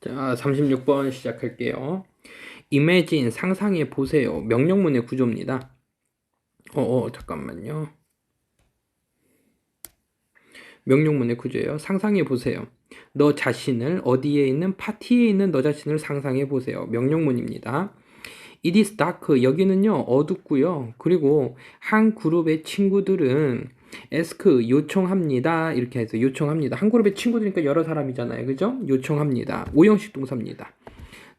자, 36번 시작할게요. Imagine 상상해 보세요. 명령문의 구조입니다. 잠깐만요. 명령문의 구조예요. 상상해 보세요. 너 자신을 어디에 있는 파티에 있는 너 자신을 상상해 보세요. 명령문입니다. It is dark. 여기는요 어둡고요. 그리고 한 그룹의 친구들은 ask 요청합니다. 이렇게 해서 요청합니다. 한 그룹의 친구들이니까 여러 사람이잖아요. 그죠? 요청합니다. 오형식 동사입니다.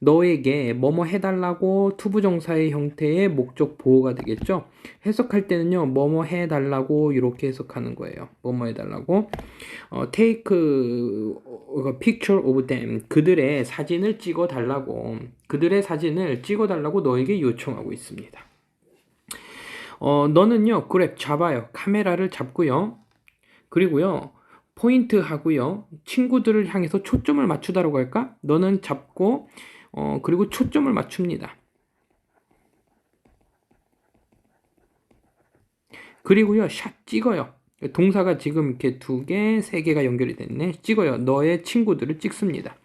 너에게 뭐뭐 해달라고 투부정사의 형태의 목적 보호가 되겠죠. 해석할 때는요 뭐뭐 해달라고 이렇게 해석하는 거예요. 뭐뭐 해달라고 take a picture of them. 그들의 사진을 찍어달라고 너에게 요청하고 있습니다. 너는요 그래 잡아요. 카메라를 잡고요. 그리고요 포인트 하고요 친구들을 향해서 초점을 맞추다라고 할까? 너는 잡고 그리고 초점을 맞춥니다. 그리고요 샷 찍어요. 동사가 지금 이렇게 2개, 3개가 연결이 됐네. 찍어요. 너의 친구들을 찍습니다.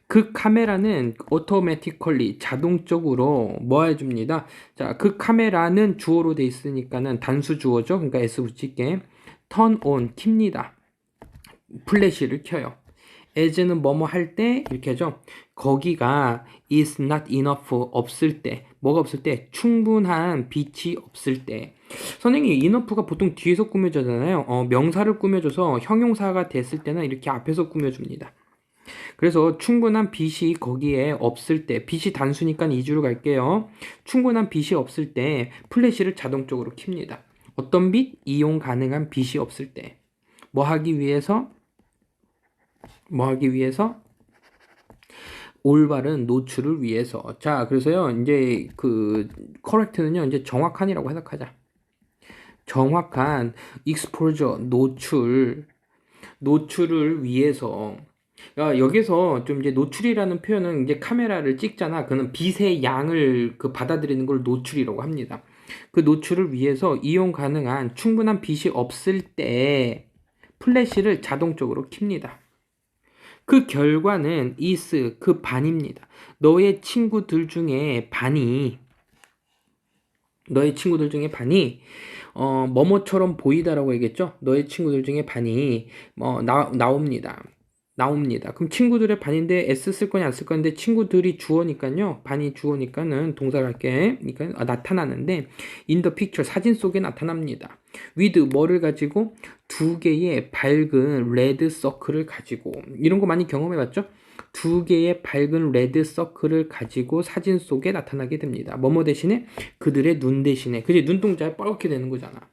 그 카메라는 automatically 자동적으로 뭐 해줍니다. 자, 그 카메라는 주어로 돼 있으니까는 단수 주어죠. 그러니까 S 붙일게. turn on 킵니다. 플래시를 켜요. as는 뭐뭐 할 때 이렇게 하죠. 거기가 is not enough 없을 때 뭐가 없을 때 충분한 빛이 없을 때 선생님 enough가 보통 뒤에서 꾸며주잖아요. 명사를 꾸며줘서 형용사가 됐을 때는 이렇게 앞에서 꾸며줍니다. 그래서 충분한 빛이 거기에 없을 때 빛이 단수니까 2주로 갈게요. 충분한 빛이 없을 때 플래시를 자동적으로 킵니다. 어떤 빛? 이용 가능한 빛이 없을 때 뭐 하기 위해서? 올바른 노출을 위해서. 자, 그래서요, 이제 correct는요, 이제 정확한이라고 해석하자. 정확한 exposure, 노출을 위해서. 여기서 좀 이제 노출이라는 표현은 이제 카메라를 찍잖아. 그는 빛의 양을 받아들이는 걸 노출이라고 합니다. 그 노출을 위해서 이용 가능한 충분한 빛이 없을 때 플래시를 자동적으로 킵니다. 그 결과는 is 반입니다. 너의 친구들 중에 반이 뭐뭐처럼 보이다라고 얘기했죠. 너의 친구들 중에 반이 나옵니다. 그럼 친구들의 반인데 S 쓸 거냐 안 쓸 건데 친구들이 주어니까요. 반이 주어니까는 동사를 할게. 그러니까 나타나는데 in the picture 사진 속에 나타납니다. with 뭐를 가지고 2개의 밝은 레드 서클을 가지고 이런 거 많이 경험해 봤죠? 2개의 밝은 레드 서클을 가지고 사진 속에 나타나게 됩니다. 뭐뭐 대신에 그들의 눈 대신에 그지 눈동자에 빨갛게 되는 거잖아.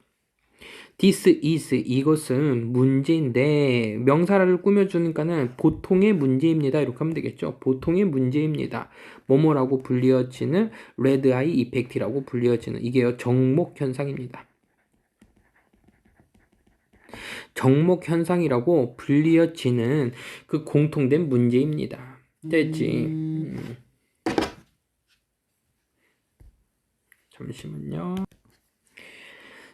This is 이것은 문제인데 명사를 꾸며주니까는 보통의 문제입니다. 이렇게 하면 되겠죠. 보통의 문제입니다. 뭐뭐라고 불리어지는 레드 아이 이펙트라고 불리어지는 이게요 정목 현상입니다. 정목 현상이라고 불리어지는 그 공통된 문제입니다. 됐지? 잠시만요.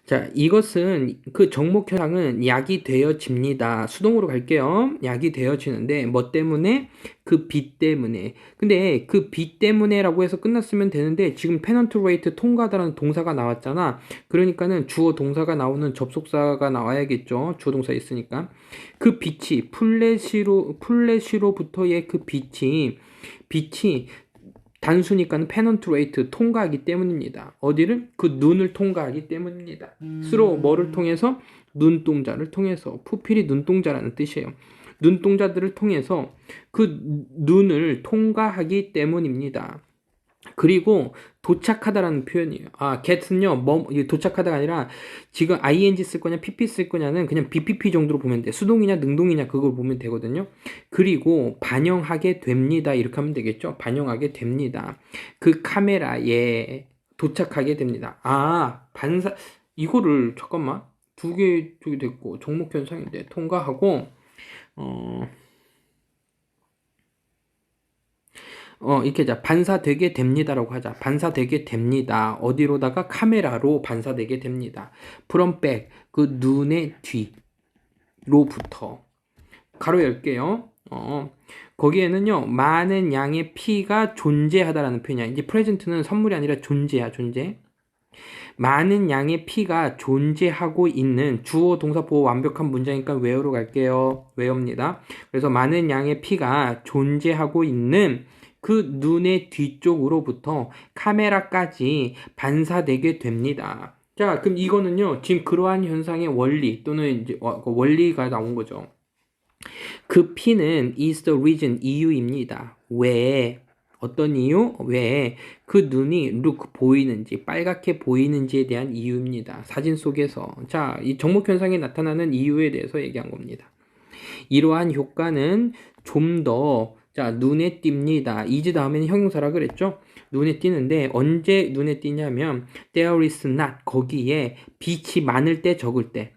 자, 이것은 그 정목 현상은 약이 되어집니다. 수동으로 갈게요. 약이 되어지는데 뭐 때문에? 그 빛 때문에. 근데 그 빛 때문에라고 해서 끝났으면 되는데 지금 penetrate 통과하다라는 동사가 나왔잖아. 그러니까는 주어 동사가 나오는 접속사가 나와야겠죠. 주어 동사 있으니까. 그 빛이 플래시로부터의 그 빛이 단수니까는 penetrate 통과하기 때문입니다. 어디를? 그 눈을 통과하기 때문입니다. 스로 뭐를 통해서? 눈동자를 통해서. 푸필이 눈동자라는 뜻이에요. 눈동자들을 통해서 그 눈을 통과하기 때문입니다. 그리고 도착하다라는 표현이에요. get는요, 도착하다가 아니라 지금 ing 쓸 거냐, pp 쓸 거냐는 그냥 bpp 정도로 보면 돼. 수동이냐, 능동이냐 그걸 보면 되거든요. 그리고 반영하게 됩니다. 이렇게 하면 되겠죠. 반영하게 됩니다. 그 카메라에 도착하게 됩니다. 이거를 잠깐만 2개 됐고 정목 현상인데 통과하고 이렇게 자 반사되게 됩니다라고 하자. 반사되게 됩니다. 어디로다가? 카메라로 반사되게 됩니다. from back 그 눈의 뒤로부터 가로 열게요. 거기에는요, 많은 양의 P가 존재하다라는 표현이야. 이제 present는 선물이 아니라 존재야, 존재. 많은 양의 P가 존재하고 있는 주어 동사 보호 완벽한 문장이니까 where로 갈게요. where입니다. 그래서 많은 양의 P가 존재하고 있는 그 눈의 뒤쪽으로부터 카메라까지 반사되게 됩니다. 자, 그럼 이거는요, 지금 그러한 현상의 원리 또는 이제 원리가 나온 거죠. 그 P는 is the reason, 이유입니다. 왜? 어떤 이유? 왜? 그 눈이 look, 보이는지, 빨갛게 보이는지에 대한 이유입니다. 사진 속에서. 자, 이 정목 현상이 나타나는 이유에 대해서 얘기한 겁니다. 이러한 효과는 좀 더, 자, 눈에 띕니다. is 다음에는 형용사라 그랬죠? 눈에 띄는데, 언제 눈에 띄냐면, there is not, 거기에 빛이 많을 때, 적을 때.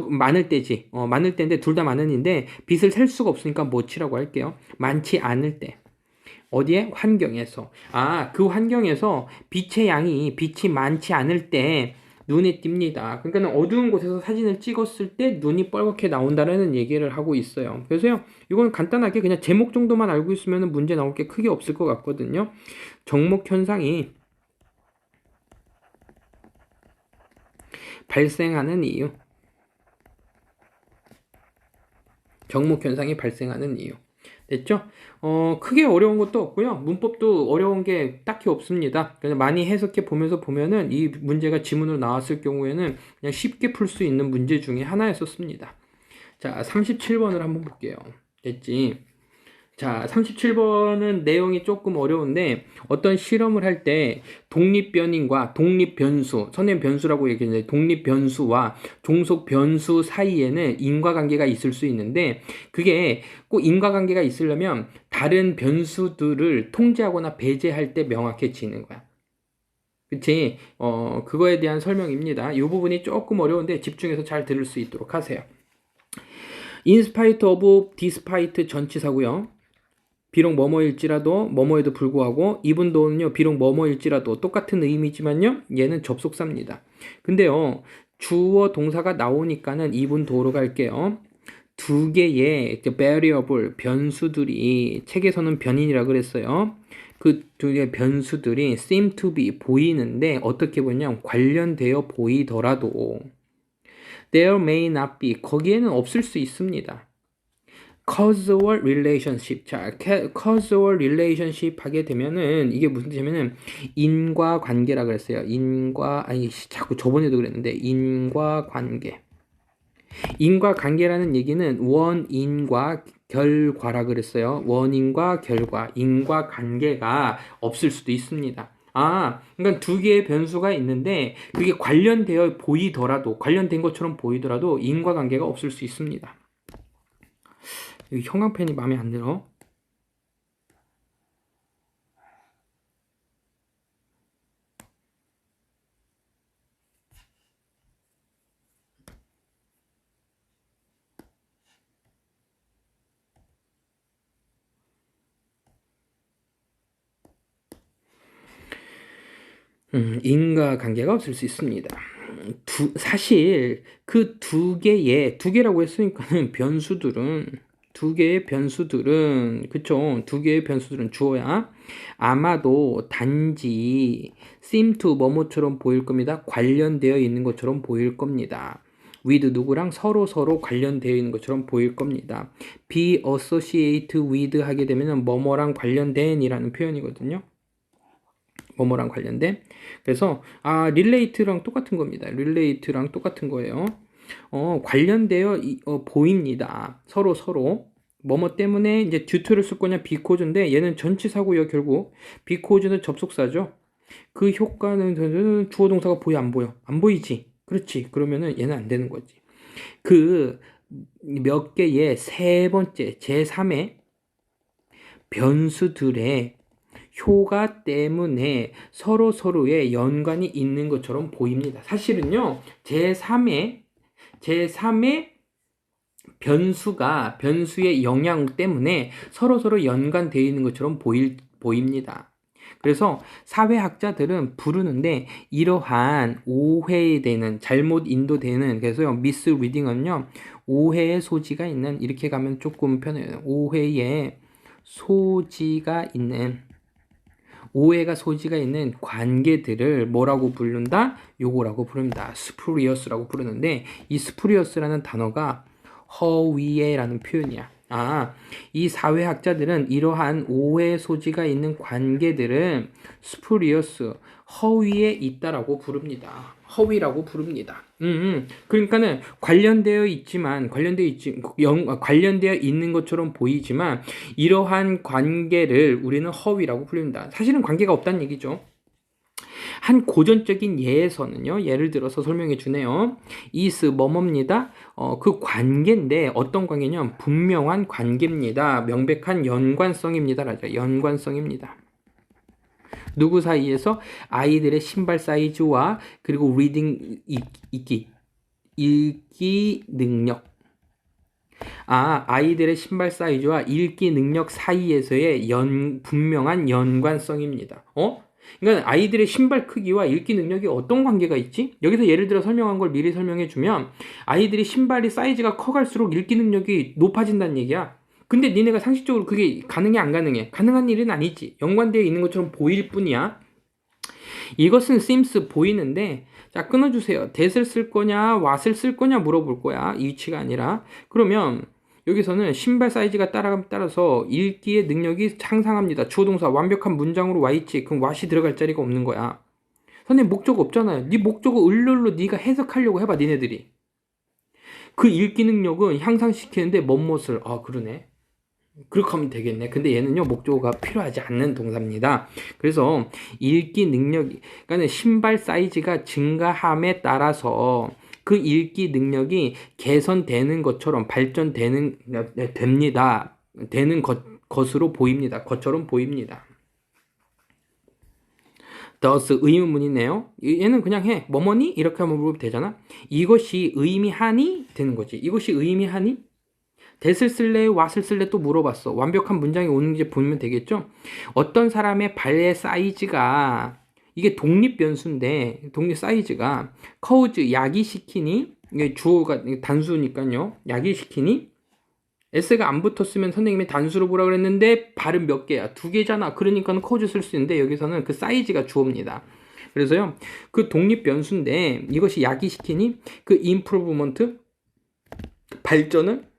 많을 때지. 많을 때인데 둘 다 많은인데 빛을 셀 수가 없으니까 뭐치라고 할게요. 많지 않을 때. 어디에? 환경에서. 그 환경에서 빛이 많지 않을 때 눈에 띕니다. 그러니까 어두운 곳에서 사진을 찍었을 때 눈이 뻘겋게 나온다는 얘기를 하고 있어요. 그래서요, 이건 간단하게 그냥 제목 정도만 알고 있으면 문제 나올 게 크게 없을 것 같거든요. 정목 현상이 발생하는 이유. 정목 현상이 발생하는 이유. 됐죠? 크게 어려운 것도 없고요. 문법도 어려운 게 딱히 없습니다. 그래서 많이 해석해 보면서 보면은 이 문제가 지문으로 나왔을 경우에는 그냥 쉽게 풀 수 있는 문제 중에 하나였었습니다. 자, 37번을 한번 볼게요. 됐지? 자, 37번은 내용이 조금 어려운데 어떤 실험을 할 때 독립변인과 독립변수, 선행 변수라고 얘기했는데 독립변수와 종속변수 사이에는 인과관계가 있을 수 있는데 그게 꼭 인과관계가 있으려면 다른 변수들을 통제하거나 배제할 때 명확해지는 거야. 그치? 그거에 대한 설명입니다. 이 부분이 조금 어려운데 집중해서 잘 들을 수 있도록 하세요. In spite of, despite 전치사고요. 비록 뭐뭐일지라도, 뭐뭐에도 불구하고, even though는요, 비록 뭐뭐일지라도 똑같은 의미지만요, 얘는 접속사입니다. 근데요, 주어 동사가 나오니까는 even though로 갈게요. 두 개의 variable, 변수들이, 책에서는 변인이라 그랬어요. 그 두 개의 변수들이 seem to be, 보이는데, 어떻게 보냐면, 관련되어 보이더라도, there may not be, 거기에는 없을 수 있습니다. causal relationship. 자, causal relationship 하게 되면은 이게 무슨 뜻이냐면은 인과관계라 그랬어요. 자꾸 저번에도 그랬는데 인과관계. 인과관계라는 얘기는 원인과 결과라 그랬어요. 원인과 결과, 인과관계가 없을 수도 있습니다. 그러니까 두 개의 변수가 있는데 그게 관련되어 보이더라도, 관련된 것처럼 보이더라도 인과관계가 없을 수 있습니다. 여기 형광펜이 마음에 안 들어. 인과관계가 없을 수 있습니다. 사실 그 두 개라고 했으니까는 두 개의 변수들은 그쵸? 두 개의 변수들은 주어야. 아마도 단지 seem to 뭐뭐처럼 보일 겁니다. 관련되어 있는 것처럼 보일 겁니다. with 누구랑 서로 관련되어 있는 것처럼 보일 겁니다. be associate with 하게 되면 뭐뭐랑 관련된이라는 표현이거든요. 뭐뭐랑 관련된. 그래서 relate랑 똑같은 겁니다. relate랑 똑같은 거예요. 관련되어 보입니다. 서로 뭐뭐 때문에 이제 due를 쓸 거냐 because인데 얘는 전치사고요. 결국 because는 접속사죠. 그 효과는 주어 동사가 보여 안 보여? 안 보이지. 그렇지. 그러면은 얘는 안 되는 거지. 그 몇 개의 세 번째 제3의 변수들의 효과 때문에 서로의 연관이 있는 것처럼 보입니다. 사실은요, 제3의 변수의 영향 때문에 서로 연관되어 있는 것처럼 보입니다. 그래서 사회학자들은 부르는데 이러한 오해되는, 잘못 인도되는, 그래서 misreading은요, 오해의 소지가 있는, 이렇게 가면 조금 편해요. 오해의 소지가 있는, 오해가 소지가 있는 관계들을 뭐라고 부른다? 요거라고 부릅니다. spurious라고 부르는데, 이 spurious라는 단어가 허위에라는 표현이야. 이 사회학자들은 이러한 오해 소지가 있는 관계들은 spurious, 허위에 있다라고 부릅니다. 허위라고 부릅니다. 그러니까는 관련되어 있는 것처럼 보이지만 이러한 관계를 우리는 허위라고 부릅니다. 사실은 관계가 없다는 얘기죠. 한 고전적인 예에서는요, 예를 들어서 설명해 주네요. is 뭐뭐입니다. 그 관계인데 어떤 관계냐면 분명한 관계입니다. 명백한 연관성입니다. 라죠. 연관성입니다. 누구 사이에서? 아이들의 신발 사이즈와 그리고 리딩 읽기 능력. 아이들의 신발 사이즈와 읽기 능력 사이에서의 분명한 연관성입니다. 그러니까 아이들의 신발 크기와 읽기 능력이 어떤 관계가 있지? 여기서 예를 들어 설명한 걸 미리 설명해 주면 아이들이 신발이 사이즈가 커갈수록 읽기 능력이 높아진다는 얘기야. 근데 니네가 상식적으로 그게 가능해 안 가능해? 가능한 일은 아니지. 연관되어 있는 것처럼 보일 뿐이야. 이것은 seems 보이는데, 자, 끊어주세요. that을 쓸 거냐 what을 쓸 거냐 물어볼 거야. 이 위치가 아니라. 그러면 여기서는 신발 사이즈가 따라서 읽기의 능력이 향상합니다. 주어 동사 완벽한 문장으로 와 있지. 그럼 what이 들어갈 자리가 없는 거야. 선생님 목적 없잖아요. 네 목적을 을룰로 네가 해석하려고 해봐. 니네들이. 그 읽기 능력은 향상시키는데 뭐뭇을 그러네. 그렇게 하면 되겠네. 근데 얘는요, 목적어가 필요하지 않는 동사입니다. 그래서 읽기 능력이, 그러니까 신발 사이즈가 증가함에 따라서 그 읽기 능력이 개선되는 것처럼 됩니다. 되는 것으로 보입니다. 것처럼 보입니다. thus 의문문이네요. 얘는 그냥 해. 뭐뭐니? 이렇게 하면 물어보면 되잖아. 이것이 의미하니? 되는 거지. 이것이 의미하니? that을 쓸래? what을 쓸래? 또 물어봤어. 완벽한 문장이 오는지 보면 되겠죠? 어떤 사람의 발의 사이즈가, 이게 독립 변수인데, 독립 사이즈가, cause, 야기시키니? 이게 주어가 단수니까요. 야기시키니? s가 안 붙었으면 선생님이 단수로 보라 그랬는데, 발은 몇 개야? 2개잖아. 그러니까 cause 쓸 수 있는데, 여기서는 그 사이즈가 주어입니다. 그래서요, 그 독립 변수인데, 이것이 야기시키니? 그 improvement, 발전을,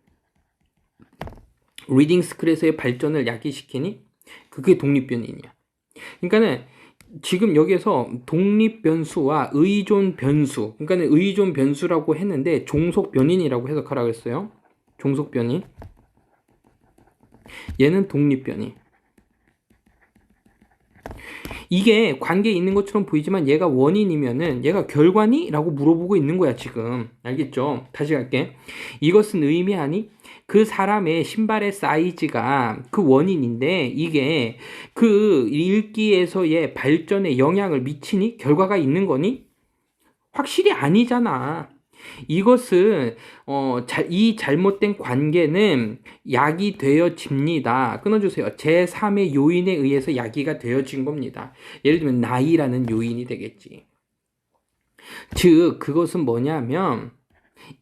리딩 스킬에서의 발전을 야기시키니? 그게 독립변인이야. 그러니까는 지금 여기에서 독립 변수와 의존 변수, 그러니까는 의존 변수라고 했는데 종속 변인이라고 해석하라고 했어요. 종속 변인. 얘는 독립 변인. 이게 관계에 있는 것처럼 보이지만 얘가 원인이면은 얘가 결과니? 라고 물어보고 있는 거야 지금. 알겠죠? 다시 갈게. 이것은 의미하니? 그 사람의 신발의 사이즈가 그 원인인데 이게 그 읽기에서의 발전에 영향을 미치니? 결과가 있는 거니? 확실히 아니잖아. 이것은 이 잘못된 관계는 야기되어집니다. 끊어주세요. 제3의 요인에 의해서 야기가 되어진 겁니다. 예를 들면 나이라는 요인이 되겠지. 즉 그것은 뭐냐면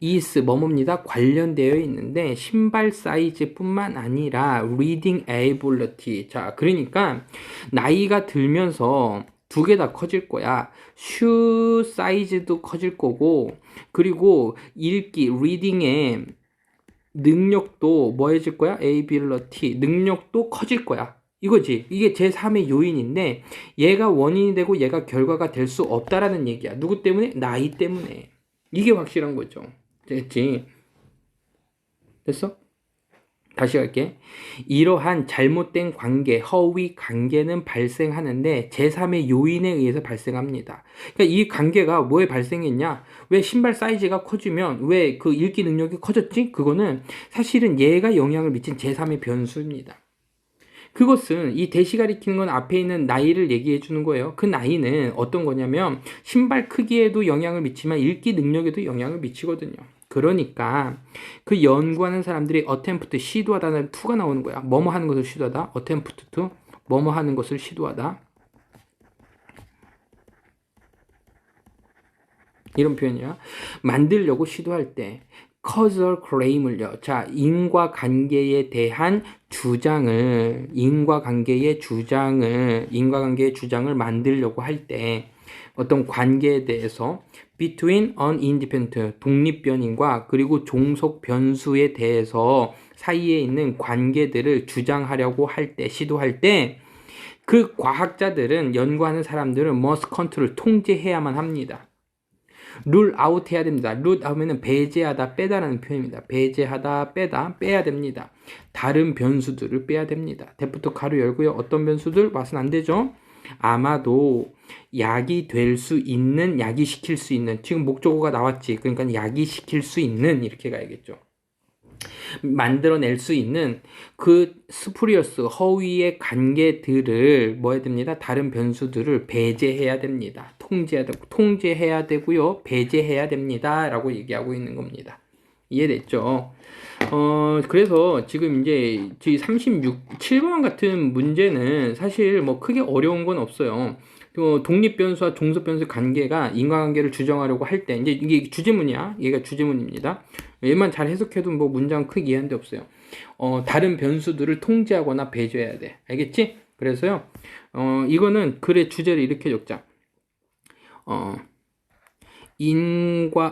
is 뭐뭐입니다. 관련되어 있는데 신발 사이즈뿐만 아니라 reading ability. 자, 그러니까 나이가 들면서 2개 다 커질 거야. 슈 사이즈도 커질 거고, 그리고 읽기, 리딩의 능력도 뭐 해질 거야? ability, 능력도 커질 거야. 이거지. 이게 제3의 요인인데, 얘가 원인이 되고 얘가 결과가 될 수 없다라는 얘기야. 누구 때문에? 나이 때문에. 이게 확실한 거죠. 됐지? 됐어? 다시 할게. 이러한 잘못된 관계, 허위 관계는 발생하는데 제3의 요인에 의해서 발생합니다. 그러니까 이 관계가 뭐에 발생했냐? 왜 신발 사이즈가 커지면 왜 그 읽기 능력이 커졌지? 그거는 사실은 얘가 영향을 미친 제3의 변수입니다. 그것은 이 대시 가리키는 건 앞에 있는 나이를 얘기해 주는 거예요. 그 나이는 어떤 거냐면 신발 크기에도 영향을 미치지만 읽기 능력에도 영향을 미치거든요. 그러니까 그 연구하는 사람들이 attempt 시도하다는 to가 나오는 거야. 뭐뭐 하는 것을 시도하다. attempt to 뭐뭐 하는 것을 시도하다. 이런 표현이야. 만들려고 시도할 때 causal claim을요. 자, 인과관계에 대한 인과관계의 주장을 만들려고 할 때 어떤 관계에 대해서 between an independent 독립변인과 그리고 종속 변수에 대해서 사이에 있는 관계들을 주장하려고 할 때, 시도할 때 그 과학자들은 연구하는 사람들은 must control 통제해야만 합니다. 룰 아웃 해야 됩니다. 룰 아웃은 배제하다 빼다라는 표현입니다. 배제하다 빼다 빼야 됩니다. 다른 변수들을 빼야 됩니다. 대부터 가로 열고요. 어떤 변수들 와서는 안 되죠. 아마도 약이 될 수 있는, 약이시킬 수 있는, 지금 목적어가 나왔지. 그러니까 약이시킬 수 있는 이렇게 가야겠죠. 만들어낼 수 있는 그 스푸리어스 허위의 관계들을 뭐 해야 됩니다. 다른 변수들을 배제해야 됩니다. 통제해야 되고요. 배제해야 됩니다. 라고 얘기하고 있는 겁니다. 이해됐죠? 그래서 지금 이제 7번 같은 문제는 사실 뭐 크게 어려운 건 없어요. 독립변수와 종속변수 관계가 인과관계를 주장하려고 할 때, 이제 이게 주제문이야. 얘가 주제문입니다. 얘만 잘 해석해도 뭐 문장 크게 이해한 데 없어요. 다른 변수들을 통제하거나 배제해야 돼. 알겠지? 그래서요, 이거는 글의 주제를 이렇게 적자.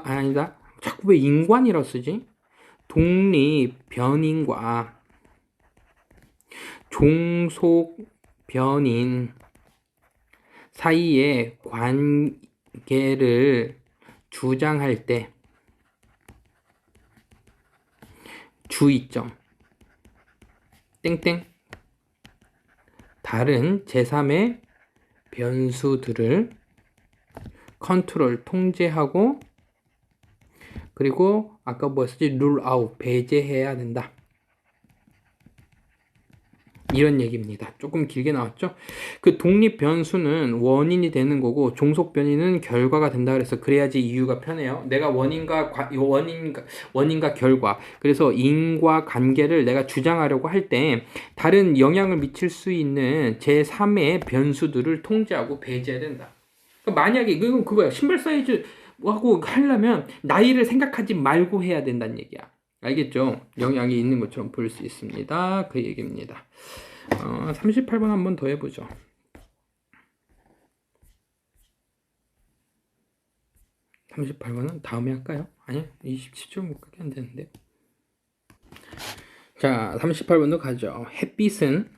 아니다. 자꾸 왜 인관이라고 쓰지? 독립 변인과 종속 변인 사이의 관계를 주장할 때 주의점 땡땡 다른 제3의 변수들을 컨트롤 통제하고 그리고 아까 뭐였지? 룰 아웃 배제해야 된다. 이런 얘기입니다. 조금 길게 나왔죠? 그 독립 변수는 원인이 되는 거고 종속 변이는 결과가 된다 그래서 그래야지 이유가 편해요. 내가 원인과 결과 그래서 인과 관계를 내가 주장하려고 할 때 다른 영향을 미칠 수 있는 제3의 변수들을 통제하고 배제해야 된다. 그러니까 만약에 이건 그거야. 신발 사이즈 하고 하려면 나이를 생각하지 말고 해야 된다는 얘기야. 알겠죠? 영향이 있는 것처럼 볼 수 있습니다. 그 얘기입니다. 38번 한번 더 해보죠. 38번은 다음에 할까요? 아니요. 27초까지 안 되는데. 자, 38번도 가죠. 햇빛은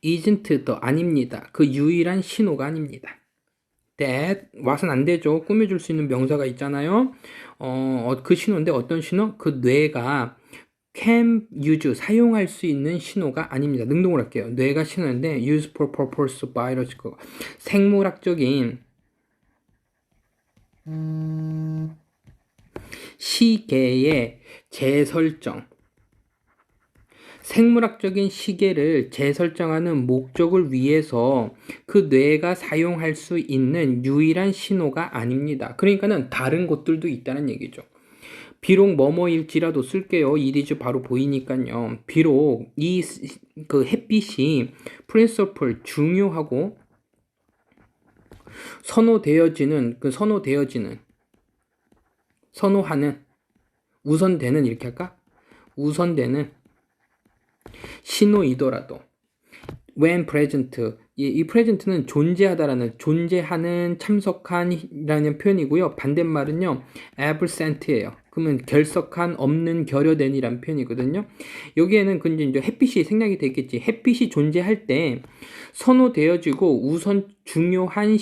isn't the 아닙니다. 그 유일한 신호가 아닙니다. that 와서는 안 되죠. 꾸며줄 수 있는 명사가 있잖아요. 그 신호인데 어떤 신호? 그 뇌가 can use 사용할 수 있는 신호가 아닙니다. 능동을 할게요. 뇌가 신호인데 use for purpose biological 생물학적인 시계의 재설정 생물학적인 시계를 재설정하는 목적을 위해서 그 뇌가 사용할 수 있는 유일한 신호가 아닙니다. 그러니까는 다른 것들도 있다는 얘기죠. 비록 뭐뭐일지라도 쓸게요. 이리즈 바로 보이니까요. 비록 그 햇빛이 프린서플 중요하고 선호하는 우선되는 이렇게 할까? 우선되는 신호이더라도 when present 이 present는 존재하는 참석한이라는 표현이고요. 반대말은요 absent예요. 그러면 결석한 없는 결여된이라는 표현이거든요. 여기에는 근데 이제 햇빛이 생략이 되겠지. 햇빛이 존재할 때 선호되어지고 우선 중요한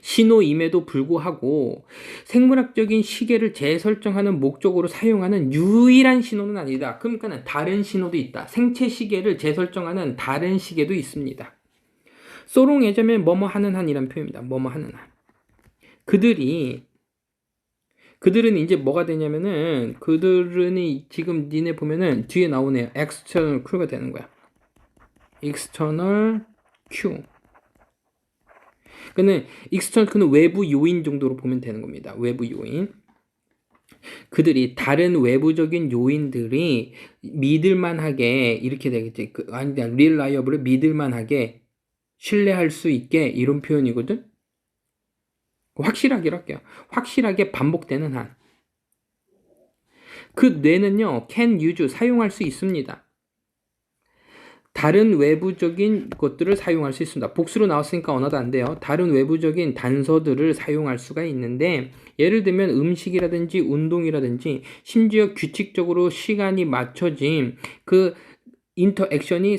신호임에도 불구하고 생물학적인 시계를 재설정하는 목적으로 사용하는 유일한 신호는 아니다. 그러니까 다른 신호도 있다. 생체 시계를 재설정하는 다른 시계도 있습니다. 소롱 예자면 뭐뭐 하는 한이란 표현입니다. 뭐뭐 하는 한. 그들은 이제 뭐가 되냐면은 그들은 지금 니네 보면은 뒤에 나오네요. external Q가 되는 거야. external Q. 그는 external 외부 요인 정도로 보면 되는 겁니다. 외부 요인. 그들이 다른 외부적인 요인들이 믿을만하게 이렇게 되겠지. reliable을 믿을만하게 신뢰할 수 있게 이런 표현이거든. 확실하게 할게요. 확실하게 반복되는 한. 그 뇌는요, can use, 사용할 수 있습니다. 다른 외부적인 것들을 사용할 수 있습니다. 복수로 나왔으니까 언어도 안 돼요. 다른 외부적인 단서들을 사용할 수가 있는데, 예를 들면 음식이라든지 운동이라든지 심지어 규칙적으로 시간이 맞춰진 그 인터액션이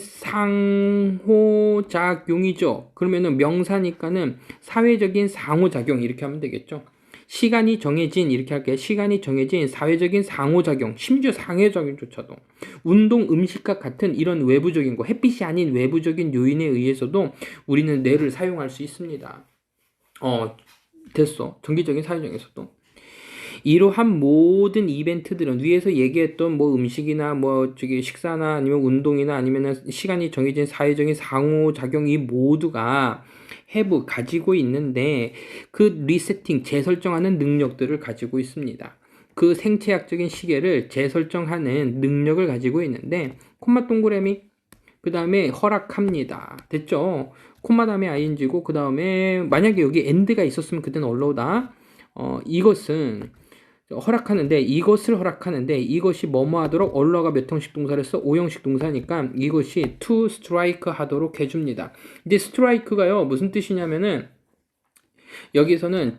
상호작용이죠. 그러면은 명사니까는 사회적인 상호작용 이렇게 하면 되겠죠. 시간이 정해진 이렇게 할게요. 시간이 정해진 사회적인 상호작용, 심지어 상호작용조차도 운동, 음식과 같은 이런 외부적인 거, 햇빛이 아닌 외부적인 요인에 의해서도 우리는 뇌를 사용할 수 있습니다. 됐어. 정기적인 사회적에서도. 이러한 모든 이벤트들은 위에서 얘기했던 뭐 음식이나 뭐 저기 식사나 아니면 운동이나 아니면 시간이 정해진 사회적인 상호작용 이 모두가 have 가지고 있는데 그 리세팅 재설정하는 능력들을 가지고 있습니다. 그 생체학적인 시계를 재설정하는 능력을 가지고 있는데 콤마 동그라미 그 다음에 허락합니다. 됐죠? 콤마 다음에 ing고 그 다음에 만약에 여기 end가 있었으면 그때는 allow다. 이것은 허락하는데 이것을 허락하는데 이것이 뭐뭐 하도록 allow가 몇 형식 동사를 써? 5형식 동사니까 이것이 to strike 하도록 해줍니다. 이제 strike가요 무슨 뜻이냐면은 여기서는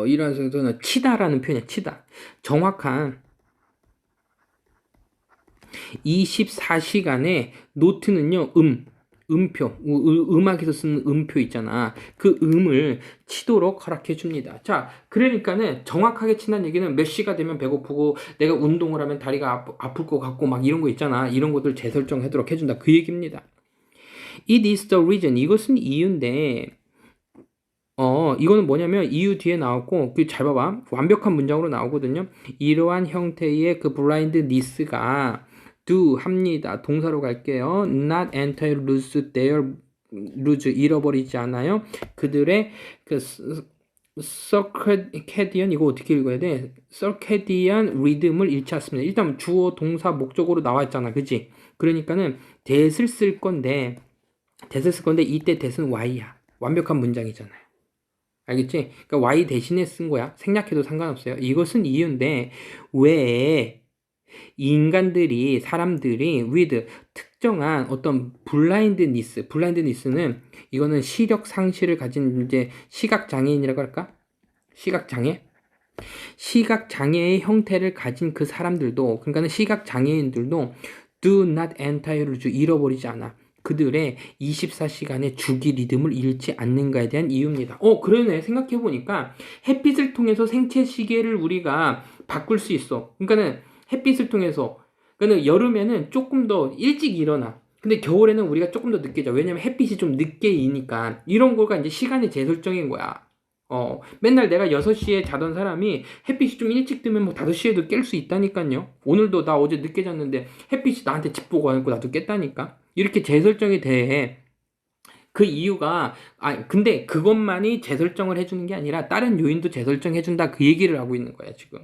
이런 생각은 치다라는 표현이야. 치다. 정확한 24시간의 노트는요 음표, 음악에서 쓰는 음표 있잖아. 그 음을 치도록 허락해 줍니다. 자, 그러니까는 정확하게 친다는 얘기는 몇 시가 되면 배고프고 내가 운동을 하면 다리가 아플 것 같고 막 이런 거 있잖아. 이런 것들 재설정하도록 해준다. 그 얘기입니다. It is the reason. 이것은 이유인데 이거는 뭐냐면 이유 뒤에 나왔고 잘 봐봐. 완벽한 문장으로 나오거든요. 이러한 형태의 그 blindness가 do 합니다. 동사로 갈게요. Not entirely lose their lose 잃어버리지 않아요. 그들의 그 circadian 이거 어떻게 읽어야 돼? circadian rhythm을 잃지 않습니다. 일단 주어 동사 목적으로 나와 있잖아. 그지? 그러니까는 that을 쓸 건데 이때 that은 y야. 완벽한 문장이잖아요. 알겠지? 그러니까 y 대신에 쓴 거야. 생략해도 상관없어요. 이것은 이유인데 왜 인간들이 사람들이 with 특정한 어떤 블라인드니스는 이거는 시력 상실을 가진 이제 시각 장애인이라고 할까? 시각 장애의 형태를 가진 그 사람들도 그러니까는 시각 장애인들도 do not entirely 잃어버리지 않아. 그들의 24시간의 주기 리듬을 잃지 않는가에 대한 이유입니다. 그러네. 생각해보니까 햇빛을 통해서 생체 시계를 우리가 바꿀 수 있어. 그러니까는 햇빛을 통해서 그러니까 여름에는 조금 더 일찍 일어나. 근데 겨울에는 우리가 조금 더 늦게 자. 왜냐면 햇빛이 좀 늦게 이니까. 이런 거가 이제 시간의 재설정인 거야. 맨날 내가 6시에 자던 사람이 햇빛이 좀 일찍 뜨면 뭐 5시에도 깰 수 있다니까요. 오늘도 나 어제 늦게 잤는데 햇빛이 나한테 집 보고 하고 나도 깼다니까. 이렇게 재설정에 대해 그 이유가 근데 그것만이 재설정을 해주는 게 아니라 다른 요인도 재설정해준다 그 얘기를 하고 있는 거야 지금.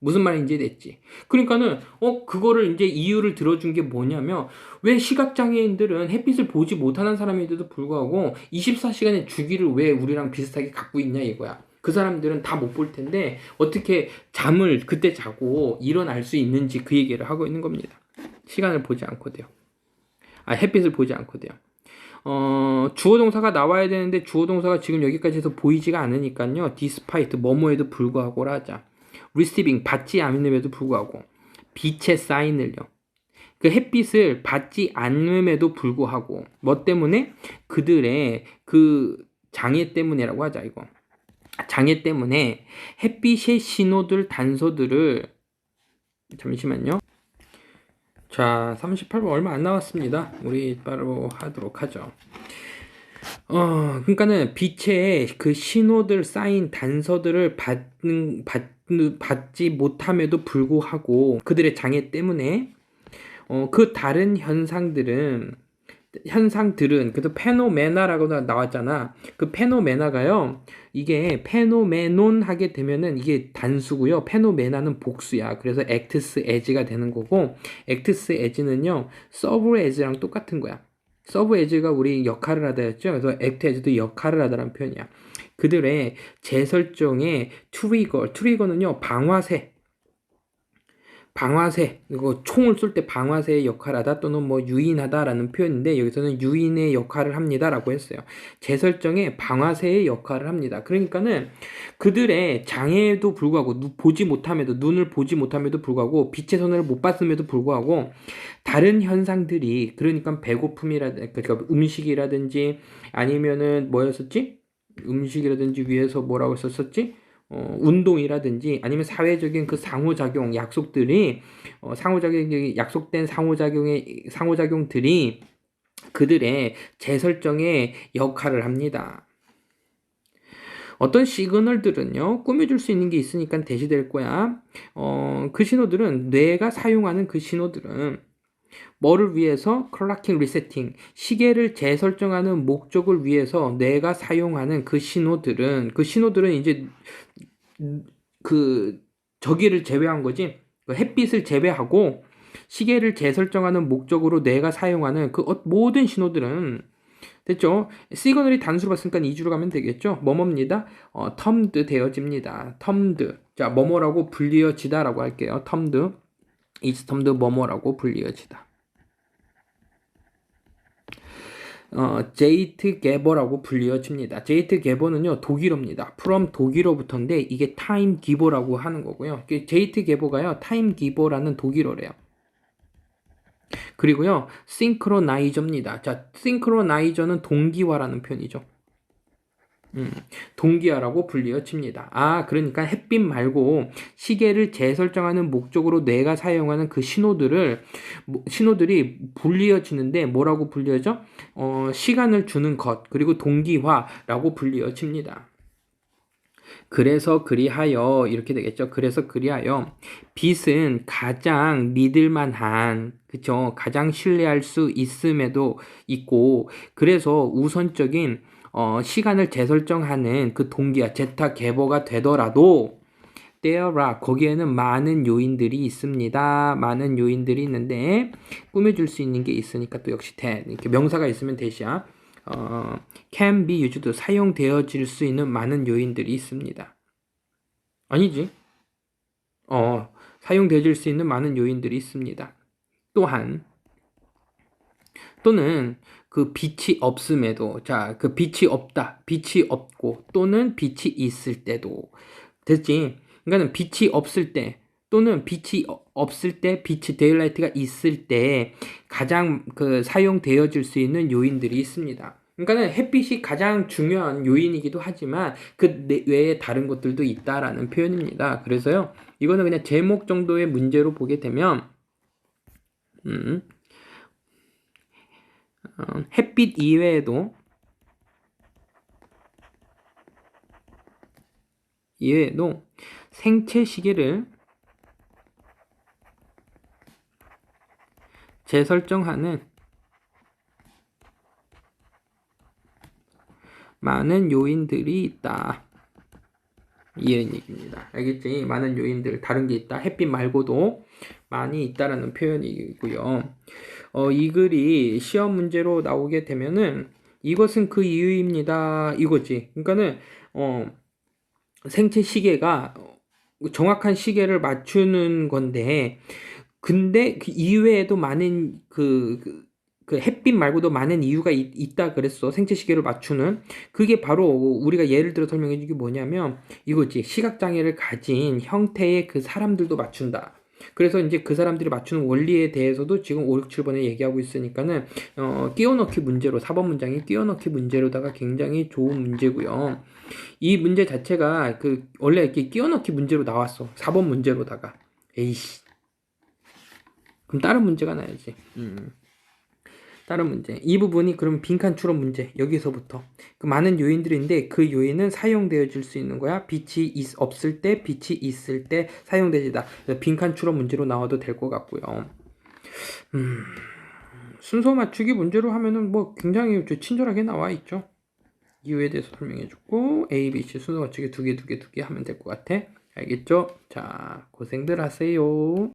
무슨 말인지 됐지. 그러니까는 그거를 이제 이유를 들어준 게 뭐냐면 왜 시각장애인들은 햇빛을 보지 못하는 사람인데도 불구하고 24시간의 주기를 왜 우리랑 비슷하게 갖고 있냐 이거야. 그 사람들은 다 못 볼 텐데 어떻게 잠을 그때 자고 일어날 수 있는지 그 얘기를 하고 있는 겁니다. 시간을 보지 않고도요. 햇빛을 보지 않고도요. 주어 동사가 나와야 되는데 주어 동사가 지금 여기까지 해서 보이지가 않으니까요. despite 뭐뭐에도 불구하고라 하자. receiving 받지 않음에도 불구하고 빛의 사인을요. 그 햇빛을 받지 않음에도 불구하고 뭐 때문에 그들의 그 장애 때문이라고 하자 이거. 장애 때문에 햇빛의 신호들 단서들을 잠시만요. 자, 38분 얼마 안 남았습니다. 우리 바로 하도록 하죠. 그러니까는 빛의 그 신호들 사인 단서들을 받지 못함에도 불구하고 그들의 장애 때문에 그 다른 현상들은 그래도 페노메나라고 나왔잖아. 그 페노메나가요. 이게 페노메논 하게 되면은 이게 단수고요. 페노메나는 복수야. 그래서 acts as가 되는 거고 acts as는요. serve as랑 똑같은 거야. serve as가 우리 역할을 하다 했죠. 그래서 act as도 역할을 하다라는 표현이야. 그들의 재설정의 트리거는요. 방화쇠. 방아쇠, 이거 총을 쏠 때 방아쇠의 역할하다 또는 뭐 유인하다라는 표현인데 여기서는 유인의 역할을 합니다라고 했어요. 재설정에 방아쇠의 역할을 합니다. 그러니까는 그들의 장애에도 불구하고 보지 못함에도 눈을 보지 못함에도 불구하고 빛의 선을 못 봤음에도 불구하고 다른 현상들이 그러니까 배고픔이라든지 그러니까 음식이라든지 아니면은 뭐였었지? 음식이라든지 위에서 뭐라고 썼었지? 운동이라든지 아니면 사회적인 그 상호작용 약속들이 상호작용이 약속된 상호작용들이 그들의 재설정에 역할을 합니다. 어떤 시그널들은요 꾸며줄 수 있는 게 있으니까 대시될 거야. 그 신호들은 뇌가 사용하는 그 신호들은 뭐를 위해서 클락킹 리세팅 시계를 재설정하는 목적을 위해서 뇌가 사용하는 그 신호들은 이제 그 저기를 제외한 거지. 그 햇빛을 제외하고 시계를 재설정하는 목적으로 뇌가 사용하는 그 모든 신호들은 됐죠? 시그널이 단수로 봤으니까 2주로 가면 되겠죠? 뭐뭐입니다. 텀드 되어집니다. 텀드. 자, 뭐뭐라고 불리어지다라고 할게요. 텀드. is 텀드 뭐뭐라고 불리어지다. 제이트 게버라고 불리어집니다. 제이트 게버는요 독일어입니다. from 독일어부터인데 이게 타임 기버라고 하는 거고요. 제이트 게버가요 타임 기버라는 독일어래요. 그리고요 싱크로나이저입니다. 자, 싱크로나이저는 동기화라는 표현이죠. 동기화라고 불리어집니다. 그러니까 햇빛 말고 시계를 재설정하는 목적으로 뇌가 사용하는 그 신호들이 불리어지는데 뭐라고 불리어져? 시간을 주는 것, 그리고 동기화라고 불리어집니다. 그래서 그리하여 이렇게 되겠죠. 그래서 그리하여 빛은 가장 믿을만한 그쵸? 가장 신뢰할 수 있음에도 있고 그래서 우선적인 시간을 재설정하는 그 동기화 제타 계보가 되더라도 때어라 거기에는 많은 요인들이 있습니다. 많은 요인들이 있는데 꾸며줄 수 있는 게 있으니까 또 역시 이렇게 명사가 있으면 대시야. can be used 사용되어질 수 있는 많은 요인들이 있습니다. 아니지. 사용되어질 수 있는 많은 요인들이 있습니다. 또는 그 빛이 없음에도 그 빛이 없다, 빛이 없고 또는 빛이 있을 때도 됐지. 그러니까는 빛이 없을 때 또는 빛이 없을 때 빛이 데일라이트가 있을 때 가장 그 사용되어질 수 있는 요인들이 있습니다. 그러니까는 햇빛이 가장 중요한 요인이기도 하지만 그 외에 다른 것들도 있다라는 표현입니다. 그래서요 이거는 그냥 제목 정도의 문제로 보게 되면 햇빛 이외에도 생체 시계를 재설정하는 많은 요인들이 있다. 이런 얘기입니다. 알겠지? 많은 요인들, 다른 게 있다. 햇빛 말고도 많이 있다라는 표현이고요. 이 글이 시험 문제로 나오게 되면은 이것은 그 이유입니다. 이거지. 그러니까는 생체 시계가 정확한 시계를 맞추는 건데 근데 그 이외에도 많은 그 햇빛 말고도 많은 이유가 있다 그랬어. 생체 시계를 맞추는. 그게 바로 우리가 예를 들어 설명해 주기 뭐냐면 이거지. 시각장애를 가진 형태의 그 사람들도 맞춘다. 그래서 이제 그 사람들이 맞추는 원리에 대해서도 지금 5, 6, 7번에 얘기하고 있으니까는 끼워넣기 문제로 4번 문장이 끼워넣기 문제로다가 굉장히 좋은 문제고요. 이 문제 자체가 원래 이렇게 끼워넣기 문제로 나왔어. 4번 문제로다가. 에이씨. 그럼 다른 문제가 나야지. 다른 문제. 이 부분이 그럼 빈칸 추론 문제. 여기서부터. 그 많은 요인들인데 그 요인은 사용되어질 수 있는 거야. 빛이 없을 때, 빛이 있을 때 사용되지다. 빈칸 추론 문제로 나와도 될 것 같고요. 순서 맞추기 문제로 하면은 뭐 굉장히 친절하게 나와 있죠. 이유에 대해서 설명해주고 A, B, C 순서 맞추기 두 개 하면 될 것 같아. 알겠죠? 자, 고생들 하세요.